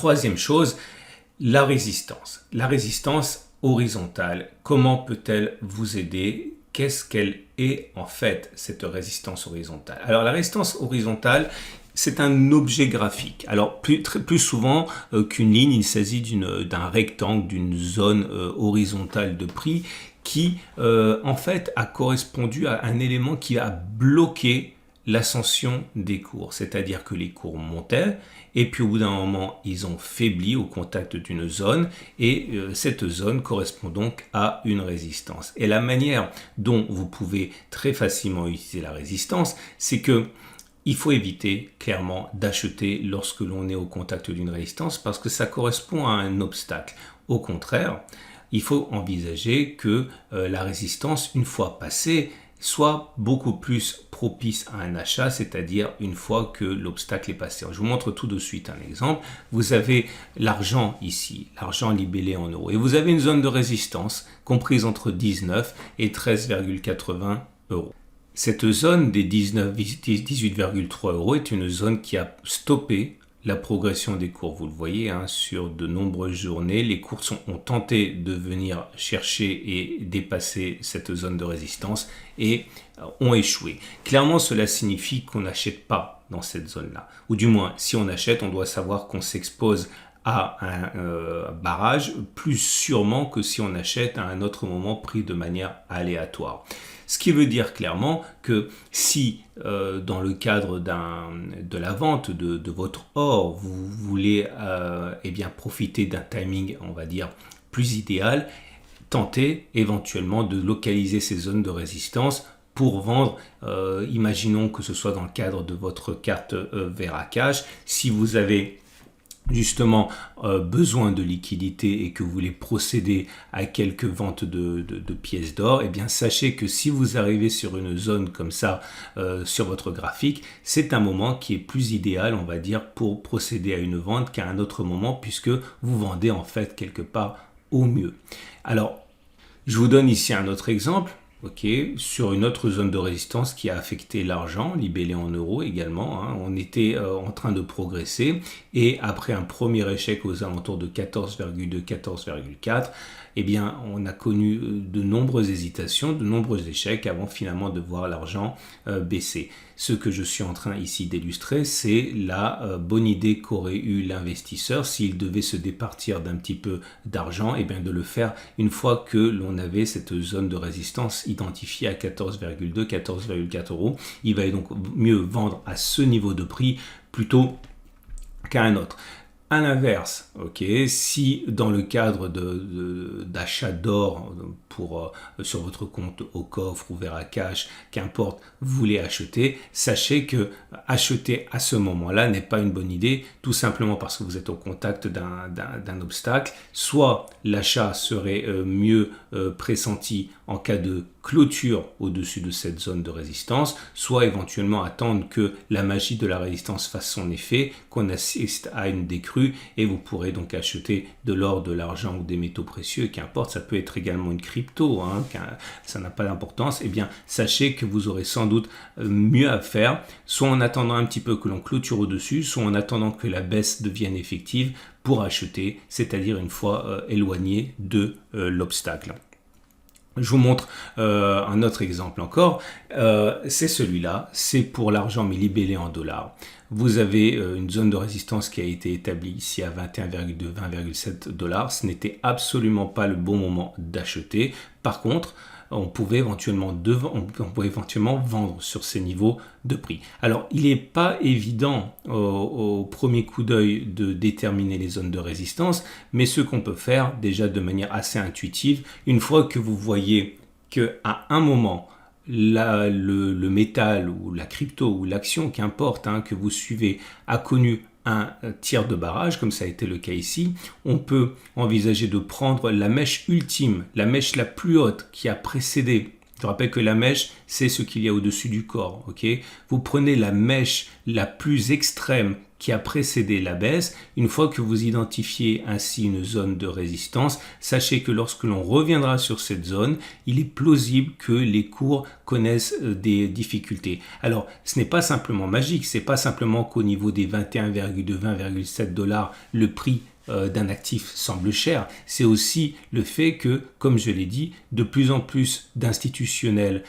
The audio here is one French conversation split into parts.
troisième chose, la résistance. La résistance horizontale, comment peut-elle vous aider? Qu'est-ce qu'elle est en fait, cette résistance horizontale? Alors la résistance horizontale, c'est un objet graphique. Alors plus souvent qu'une ligne, il s'agit d'un rectangle, d'une zone horizontale de prix qui en fait a correspondu à un élément qui a bloqué l'ascension des cours. C'est-à-dire que les cours montaient et puis au bout d'un moment, ils ont faibli au contact d'une zone et cette zone correspond donc à une résistance. Et la manière dont vous pouvez très facilement utiliser la résistance, c'est que il faut éviter clairement d'acheter lorsque l'on est au contact d'une résistance parce que ça correspond à un obstacle. Au contraire, il faut envisager que la résistance, une fois passée, soit beaucoup plus propice à un achat, c'est-à-dire une fois que l'obstacle est passé. Je vous montre tout de suite un exemple. Vous avez l'argent ici, l'argent libellé en euros, et vous avez une zone de résistance comprise entre 19 et 13,80 euros. Cette zone des 18,3 euros est une zone qui a stoppé la progression des cours. Vous le voyez, sur de nombreuses journées, les cours ont tenté de venir chercher et dépasser cette zone de résistance et ont échoué. Clairement, cela signifie qu'on n'achète pas dans cette zone-là. Ou du moins, si on achète, on doit savoir qu'on s'expose à un barrage plus sûrement que si on achète à un autre moment pris de manière aléatoire. Ce qui veut dire clairement que si dans le cadre de la vente de votre or, vous voulez profiter d'un timing, on va dire, plus idéal, tentez éventuellement de localiser ces zones de résistance pour vendre, imaginons que ce soit dans le cadre de votre carte Veracash, si vous avez justement besoin de liquidité et que vous voulez procéder à quelques ventes de pièces d'or, eh bien sachez que si vous arrivez sur une zone comme ça sur votre graphique, c'est un moment qui est plus idéal, on va dire, pour procéder à une vente qu'à un autre moment puisque vous vendez en fait quelque part au mieux. Alors, je vous donne ici un autre exemple. Sur une autre zone de résistance qui a affecté l'argent, libellé en euros également, on était en train de progresser et après un premier échec aux alentours de 14,2, 14,4, eh bien, on a connu de nombreuses hésitations, de nombreux échecs avant finalement de voir l'argent baisser. Ce que je suis en train ici d'illustrer, c'est la bonne idée qu'aurait eu l'investisseur s'il devait se départir d'un petit peu d'argent, et bien de le faire une fois que l'on avait cette zone de résistance identifiée à 14,2, 14,4 euros. Il va donc mieux vendre à ce niveau de prix plutôt qu'à un autre. À l'inverse, si dans le cadre d'achat d'or sur votre compte au coffre ou Veracash, qu'importe, vous voulez acheter, sachez que acheter à ce moment-là n'est pas une bonne idée, tout simplement parce que vous êtes au contact d'un obstacle. Soit l'achat serait mieux pressenti en cas de clôture au-dessus de cette zone de résistance, soit éventuellement attendre que la magie de la résistance fasse son effet, qu'on assiste à une décrue et vous pourrez donc acheter de l'or, de l'argent ou des métaux précieux, qu'importe, ça peut être également une crypto, ça n'a pas d'importance. Eh bien, sachez que vous aurez sans doute mieux à faire, soit en attendant un petit peu que l'on clôture au-dessus, soit en attendant que la baisse devienne effective pour acheter, c'est-à-dire une fois éloigné de l'obstacle. Je vous montre un autre exemple encore, c'est celui-là, c'est pour l'argent mais libellé en dollars. Vous avez une zone de résistance qui a été établie ici à 21,2, 20,7 dollars. Ce n'était absolument pas le bon moment d'acheter. Par contre, on pouvait éventuellement vendre sur ces niveaux de prix. Alors, il n'est pas évident au premier coup d'œil de déterminer les zones de résistance, mais ce qu'on peut faire déjà de manière assez intuitive, une fois que vous voyez qu'à un moment, le métal ou la crypto ou l'action, qu'importe, que vous suivez, a connu un tir de barrage, comme ça a été le cas ici, on peut envisager de prendre la mèche ultime, la mèche la plus haute qui a précédé Je rappelle que la mèche, c'est ce qu'il y a au-dessus du corps. Okay, vous prenez la mèche la plus extrême qui a précédé la baisse. Une fois que vous identifiez ainsi une zone de résistance, sachez que lorsque l'on reviendra sur cette zone, il est plausible que les cours connaissent des difficultés. Alors, ce n'est pas simplement magique, c'est pas simplement qu'au niveau des 21,2, 20,7 $, le prix d'un actif semble cher, c'est aussi le fait que, comme je l'ai dit, de plus en plus d'institutionnels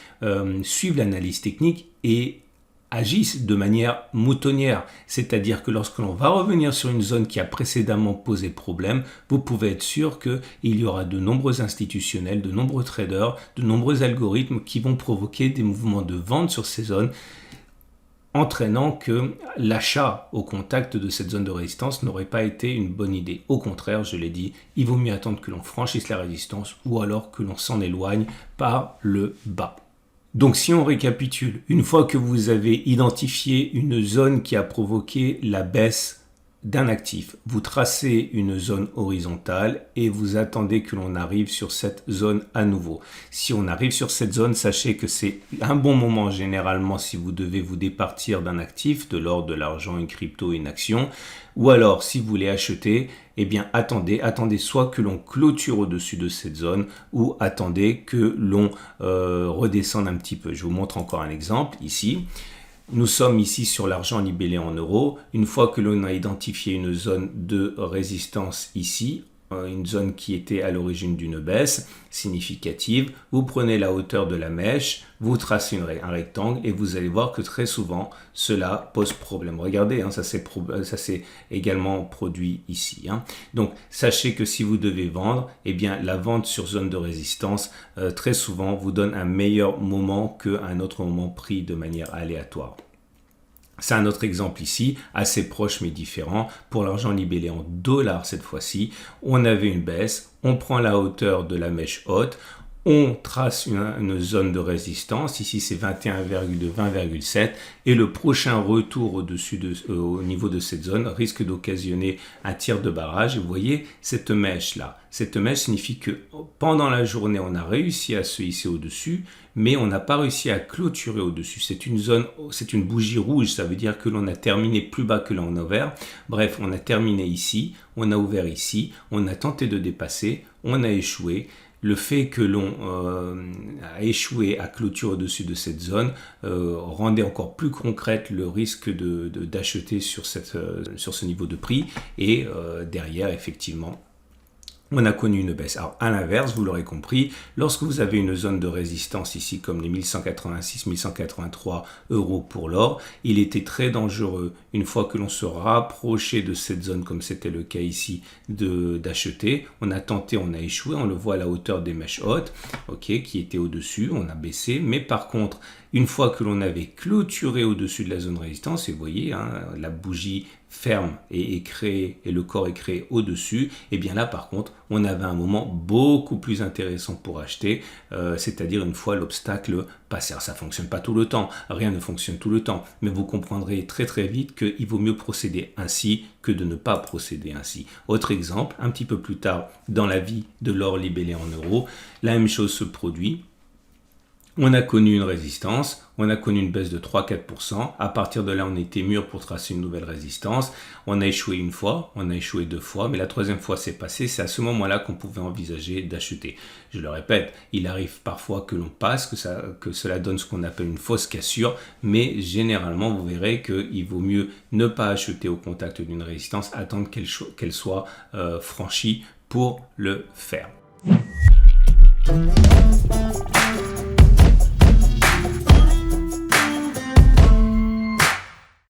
suivent l'analyse technique et agissent de manière moutonnière, c'est-à-dire que lorsque l'on va revenir sur une zone qui a précédemment posé problème, vous pouvez être sûr qu'il y aura de nombreux institutionnels, de nombreux traders, de nombreux algorithmes qui vont provoquer des mouvements de vente sur ces zones, entraînant que l'achat au contact de cette zone de résistance n'aurait pas été une bonne idée. Au contraire, je l'ai dit, il vaut mieux attendre que l'on franchisse la résistance ou alors que l'on s'en éloigne par le bas. Donc si on récapitule, une fois que vous avez identifié une zone qui a provoqué la baisse d'un actif, vous tracez une zone horizontale et vous attendez que l'on arrive sur cette zone à nouveau. Si on arrive sur cette zone, sachez que c'est un bon moment généralement si vous devez vous départir d'un actif, de l'or, de l'argent, une crypto, une action, ou alors si vous voulez acheter, eh bien attendez soit que l'on clôture au-dessus de cette zone ou attendez que l'on redescende un petit peu. Je vous montre encore un exemple ici. Nous sommes ici sur l'argent libellé en euros. Une fois que l'on a identifié une zone de résistance ici, une zone qui était à l'origine d'une baisse significative, vous prenez la hauteur de la mèche, vous tracez un rectangle et vous allez voir que très souvent cela pose problème. Regardez, ça s'est également produit ici. Donc sachez que si vous devez vendre, eh bien la vente sur zone de résistance très souvent vous donne un meilleur moment qu'un autre moment pris de manière aléatoire. C'est un autre exemple ici, assez proche mais différent. Pour l'argent libellé en dollars cette fois-ci, on avait une baisse, on prend la hauteur de la mèche haute, on trace une zone de résistance, ici c'est 21,2, 20,7 et le prochain retour au niveau de cette zone risque d'occasionner un tir de barrage. Et vous voyez cette mèche là, cette mèche signifie que pendant la journée on a réussi à se hisser au-dessus, mais on n'a pas réussi à clôturer au-dessus. C'est une bougie rouge, ça veut dire que l'on a terminé plus bas que l'on a ouvert. Bref, on a terminé ici, on a ouvert ici, on a tenté de dépasser, on a échoué. Le fait que l'on a échoué à clôturer au-dessus de cette zone rendait encore plus concrète le risque d'acheter sur ce niveau de prix et derrière effectivement on a connu une baisse. Alors à l'inverse, vous l'aurez compris, lorsque vous avez une zone de résistance ici comme les 1186, 1183 € pour l'or, il était très dangereux une fois que l'on se rapprochait de cette zone comme c'était le cas ici d'acheter. On a tenté, on a échoué, on le voit à la hauteur des mèches hautes, qui étaient au-dessus, on a baissé, mais par contre, une fois que l'on avait clôturé au-dessus de la zone de résistance, et vous voyez, la bougie ferme et le corps est créé au-dessus, et bien là par contre, on avait un moment beaucoup plus intéressant pour acheter, c'est-à-dire une fois l'obstacle passé. Alors, ça ne fonctionne pas tout le temps, rien ne fonctionne tout le temps, mais vous comprendrez très très vite qu'il vaut mieux procéder ainsi que de ne pas procéder ainsi. Autre exemple, un petit peu plus tard dans la vie de l'or libellé en euros, la même chose se produit. On a connu une résistance, on a connu une baisse de 3-4%. À partir de là, on était mûr pour tracer une nouvelle résistance. On a échoué une fois, on a échoué deux fois, mais la troisième fois c'est passé. C'est à ce moment-là qu'on pouvait envisager d'acheter. Je le répète, il arrive parfois que l'on passe, que cela donne ce qu'on appelle une fausse cassure, mais généralement, vous verrez qu'il vaut mieux ne pas acheter au contact d'une résistance, attendre qu'elle soit franchie pour le faire.